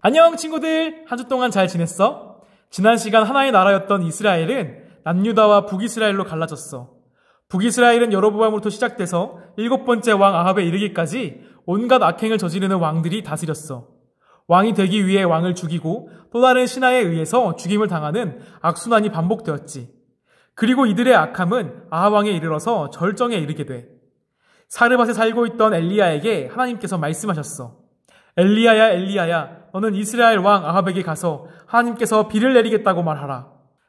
안녕 친구들! 한 주 동안 잘 지냈어? 지난 시간 하나의 나라였던 이스라엘은 남유다와 북이스라엘로 갈라졌어. 북이스라엘은 여로보암으로부터 시작돼서 7번째 왕 아합에 이르기까지 온갖 악행을 저지르는 왕들이 다스렸어. 왕이 되기 위해 왕을 죽이고 또 다른 신하에 의해서 죽임을 당하는 악순환이 반복되었지. 그리고 이들의 악함은 아합 왕에 이르러서 절정에 이르게 돼. 사르밧에 살고 있던 엘리야에게 하나님께서 말씀하셨어. 엘리야야 엘리야야, 너는 이스라엘 왕 아합에게 가서 하나님께서 비를 내리겠다고 말하라.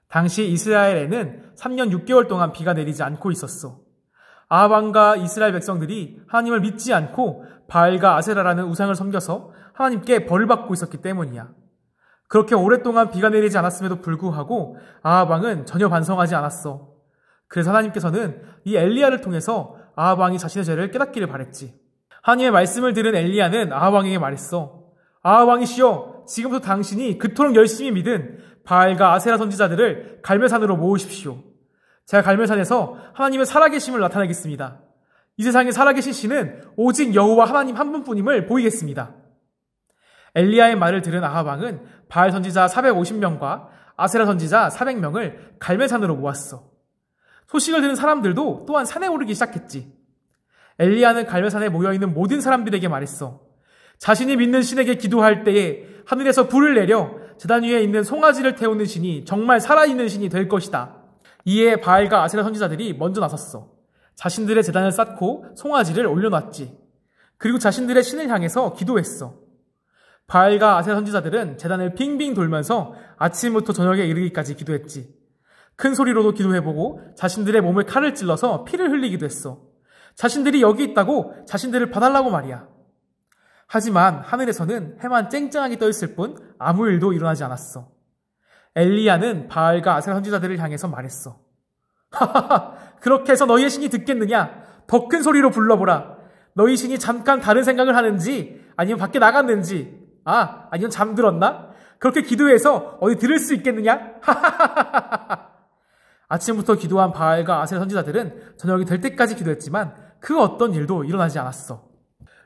당시 이스라엘에는 3년 6개월 동안 비가 내리지 않고 있었어. 아합 왕과 이스라엘 백성들이 하나님을 믿지 않고 바알과 아세라라는 우상을 섬겨서 하나님께 벌을 받고 있었기 때문이야. 그렇게 오랫동안 비가 내리지 않았음에도 불구하고 아합 왕은 전혀 반성하지 않았어. 그래서 하나님께서는 이 엘리야를 통해서 아합 왕이 자신의 죄를 깨닫기를 바랬지. 하나님의 말씀을 들은 엘리야는 아합 왕에게 말했어. 아합 왕이시여, 지금부터 당신이 그토록 열심히 믿은 바알과 아세라 선지자들을 갈멜산으로 모으십시오. 제가 갈멜산에서 하나님의 살아계심을 나타내겠습니다. 이 세상에 살아계신 신은 오직 여호와 하나님 한 분뿐임을 보이겠습니다. 엘리야의 말을 들은 아합 왕은 바알 선지자 450명과 아세라 선지자 400명을 갈멜산으로 모았어. 소식을 들은 사람들도 또한 산에 오르기 시작했지. 엘리야는 갈멜산에 모여있는 모든 사람들에게 말했어. 자신이 믿는 신에게 기도할 때에 하늘에서 불을 내려 제단 위에 있는 송아지를 태우는 신이 정말 살아있는 신이 될 것이다. 이에 바알과 아세라 선지자들이 먼저 나섰어. 자신들의 제단을 쌓고 송아지를 올려놨지. 그리고 자신들의 신을 향해서 기도했어. 바알과 아세라 선지자들은 제단을 빙빙 돌면서 아침부터 저녁에 이르기까지 기도했지. 큰 소리로도 기도해보고 자신들의 몸을 칼을 찔러서 피를 흘리기도 했어. 자신들이 여기 있다고 자신들을 봐달라고 말이야. 하지만 하늘에서는 해만 쨍쨍하게 떠있을 뿐 아무 일도 일어나지 않았어. 엘리야는 바알과 아세라 선지자들을 향해서 말했어. 하하하, 그렇게 해서 너희의 신이 듣겠느냐? 더 큰 소리로 불러보라. 너희 신이 잠깐 다른 생각을 하는지 아니면 밖에 나갔는지 아니면 잠들었나? 그렇게 기도해서 어디 들을 수 있겠느냐? 하하하하하. 아침부터 기도한 바알과 아세라 선지자들은 저녁이 될 때까지 기도했지만 그 어떤 일도 일어나지 않았어.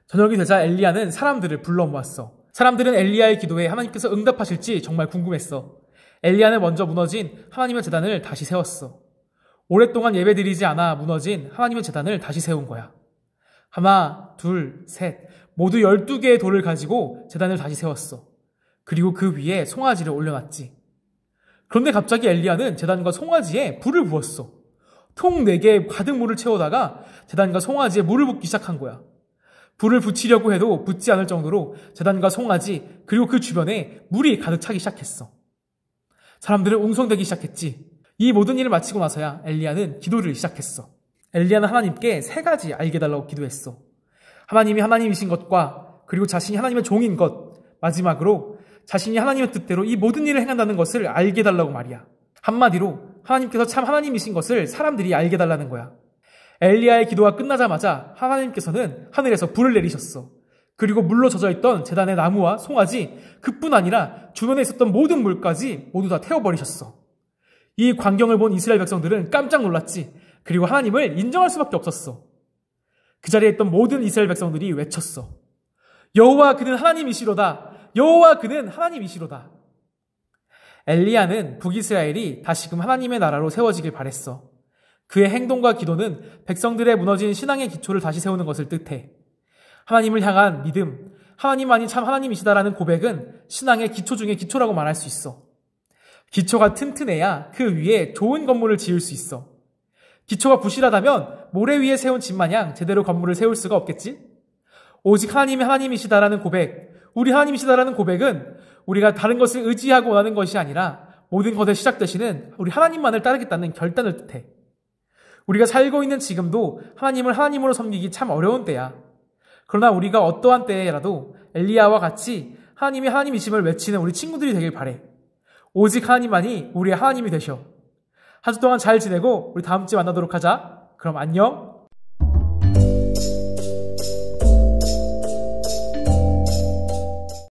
저녁이 되자 엘리야는 사람들을 불러 모았어. 사람들은 엘리야의 기도에 하나님께서 응답하실지 정말 궁금했어. 엘리야는 먼저 무너진 하나님의 제단을 다시 세웠어. 오랫동안 예배드리지 않아 무너진 하나님의 제단을 다시 세운 거야. 하나, 둘, 셋, 모두 12개의 돌을 가지고 제단을 다시 세웠어. 그리고 그 위에 송아지를 올려놨지. 그런데 갑자기 엘리야는 제단과 송아지에 불을 부었어. 통 4개에 가득 물을 채우다가 제단과 송아지에 물을 붓기 시작한 거야. 불을 붙이려고 해도 붙지 않을 정도로 제단과 송아지 그리고 그 주변에 물이 가득 차기 시작했어. 사람들은 웅성대기 시작했지. 이 모든 일을 마치고 나서야 엘리야는 기도를 시작했어. 엘리야는 하나님께 3가지 알게 해달라고 기도했어. 하나님이 하나님이신 것과 그리고 자신이 하나님의 종인 것, 마지막으로 자신이 하나님의 뜻대로 이 모든 일을 행한다는 것을 알게 해달라고 말이야. 한마디로 하나님께서 참 하나님이신 것을 사람들이 알게 해달라는 거야. 엘리야의 기도가 끝나자마자 하나님께서는 하늘에서 불을 내리셨어. 그리고 물로 젖어있던 제단의 나무와 송아지, 그뿐 아니라 주변에 있었던 모든 물까지 모두 다 태워버리셨어. 이 광경을 본 이스라엘 백성들은 깜짝 놀랐지. 그리고 하나님을 인정할 수밖에 없었어. 그 자리에 있던 모든 이스라엘 백성들이 외쳤어. 여호와 그는 하나님이시로다. 여호와 그는 하나님이시로다. 엘리야는 북이스라엘이 다시금 하나님의 나라로 세워지길 바랬어. 그의 행동과 기도는 백성들의 무너진 신앙의 기초를 다시 세우는 것을 뜻해. 하나님을 향한 믿음, 하나님만이 참 하나님이시다라는 고백은 신앙의 기초 중의 기초라고 말할 수 있어. 기초가 튼튼해야 그 위에 좋은 건물을 지을 수 있어. 기초가 부실하다면 모래 위에 세운 집 마냥 제대로 건물을 세울 수가 없겠지? 오직 하나님이 하나님이시다라는 고백, 우리 하나님이시다라는 고백은 우리가 다른 것을 의지하고 원하는 것이 아니라 모든 것의 시작 되시는 우리 하나님만을 따르겠다는 결단을 뜻해. 우리가 살고 있는 지금도 하나님을 하나님으로 섬기기 참 어려운 때야. 그러나 우리가 어떠한 때라도 엘리야와 같이 하나님이 하나님이심을 외치는 우리 친구들이 되길 바래. 오직 하나님만이 우리의 하나님이 되셔. 한 주 동안 잘 지내고 우리 다음 주에 만나도록 하자. 그럼 안녕.